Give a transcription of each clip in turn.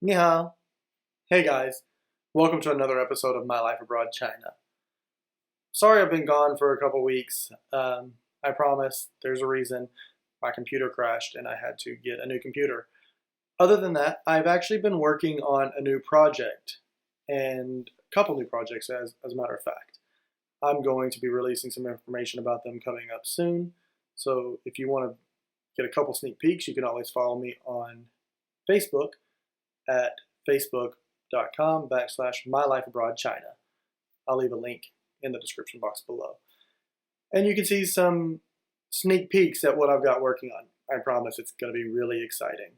Ni hao. Hey guys, welcome to another episode of My Life Abroad China. Sorry I've been gone for a couple weeks. I promise there's a reason. My computer crashed and I had to get a new computer. Other than that, I've actually been working on a new project and a couple new projects as a matter of fact. I'm going to be releasing some information about them coming up soon. So if you want to get a couple sneak peeks, you can always follow me on Facebook at facebook.com/mylifeabroadchina. I'll leave a link in the description box below. And you can see some sneak peeks at what I've got working on. I promise it's going to be really exciting.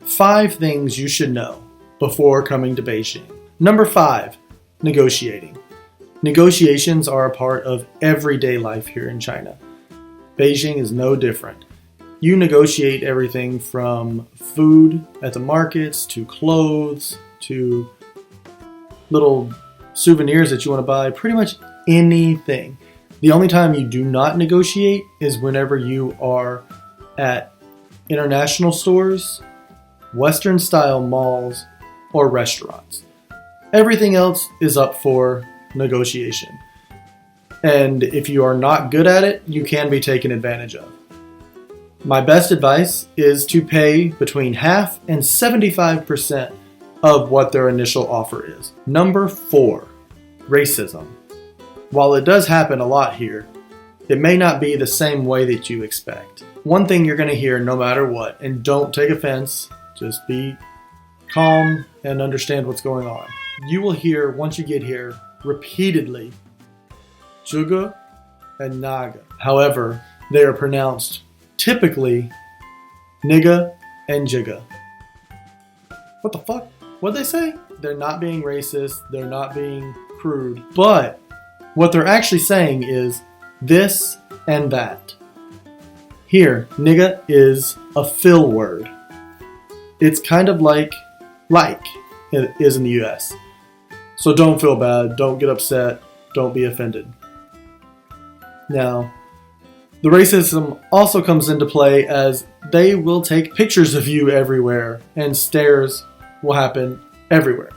Five things you should know before coming to Beijing. Number 5, negotiating. Negotiations are a part of everyday life here in China. Beijing is no different. You negotiate everything from food at the markets to clothes to little souvenirs that you want to buy, pretty much anything. The only time you do not negotiate is whenever you are at international stores, Western style malls, or restaurants. Everything else is up for negotiation. And if you are not good at it, you can be taken advantage of. My best advice is to pay between half and 75% of what their initial offer is. Number 4, racism. While it does happen a lot here, it may not be the same way that you expect. One thing you're going to hear no matter what, and don't take offense, just be calm and understand what's going on. You will hear, once you get here, repeatedly, Zhuge and Naga. However, they are pronounced typically Nigga and Jigga. What the fuck? What'd they say? They're not being racist, they're not being crude, but what they're actually saying is this and that. Here, nigga is a fill word. It's kind of like it is in the US. So don't feel bad, don't get upset, don't be offended. Now, the racism also comes into play as they will take pictures of you everywhere and stares will happen everywhere.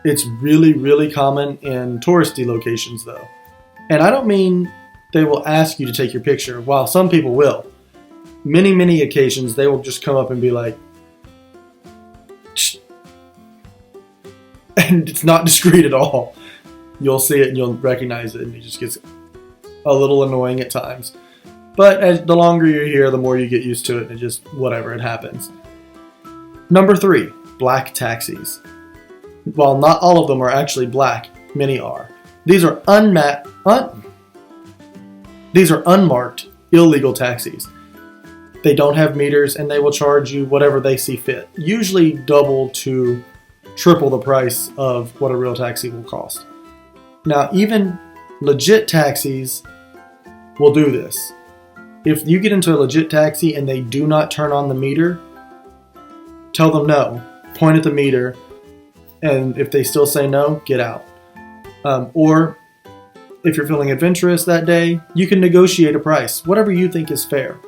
It's really, really common in touristy locations though. And I don't mean they will ask you to take your picture, while some people will. Many occasions they will just come up and be like, and it's not discreet at all. You'll see it and you'll recognize it, and it just gets a little annoying at times. But as the longer you're here, the more you get used to it, and just whatever, it happens. Number 3, black taxis. While not all of them are actually black, many are. These are unmarked, illegal taxis. They don't have meters, and they will charge you whatever they see fit. Usually double to triple the price of what a real taxi will cost. Now, even legit taxis will do this. If you get into a legit taxi and they do not turn on the meter, tell them no. Point at the meter, and if they still say no, get out. Or if you're feeling adventurous that day, you can negotiate a price, whatever you think is fair.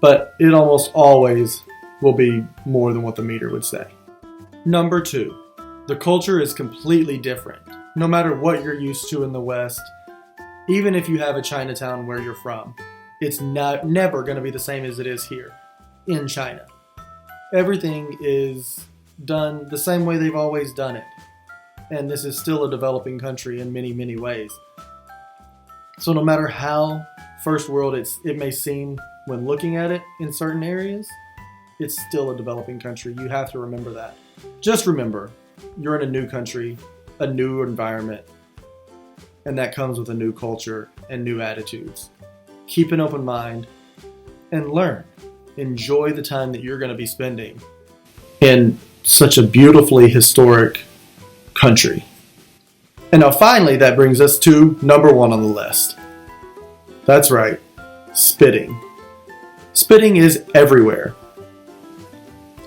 But it almost always will be more than what the meter would say. Number 2, the culture is completely different. No matter what you're used to in the West, even if you have a Chinatown where you're from, it's never going to be the same as it is here in China. Everything is done the same way they've always done it. And this is still a developing country in many ways. So no matter how first world it may seem when looking at it in certain areas, it's still a developing country. You have to remember that. Just remember, you're in a new country, a new environment, and that comes with a new culture and new attitudes. Keep an open mind and learn. Enjoy the time that you're going to be spending in such a beautifully historic country. And now finally, that brings us to number 1 on the list. That's right, spitting. Spitting is everywhere.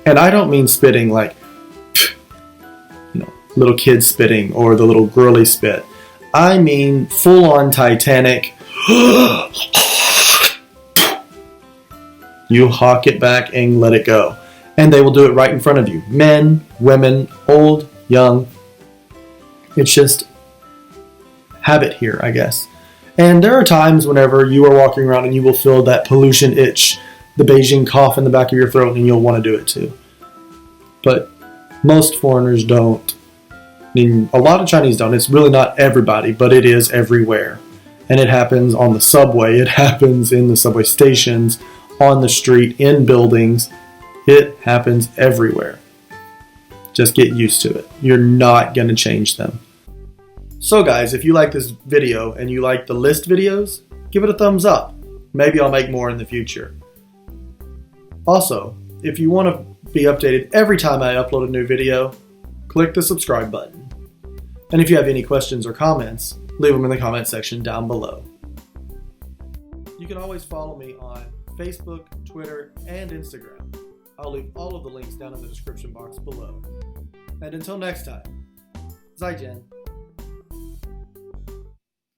And I don't mean spitting like, little kids spitting or the little girly spit. I mean full-on Titanic. You hawk it back and let it go. And they will do it right in front of you. Men, women, old, young. It's just habit here, I guess. And there are times whenever you are walking around and you will feel that pollution itch, the Beijing cough in the back of your throat, and you'll want to do it too. But most foreigners don't. I mean, a lot of Chinese don't. It's really not everybody, but it is everywhere. And it happens on the subway. It happens in the subway stations, on the street, in buildings. It happens everywhere. Just get used to it. You're not going to change them. So guys, if you like this video and you like the list videos, give it a thumbs up. Maybe I'll make more in the future. Also, if you want to be updated every time I upload a new video, click the subscribe button. And if you have any questions or comments, leave them in the comment section down below. You can always follow me on Facebook, Twitter, and Instagram. I'll leave all of the links down in the description box below. And until next time, 再见.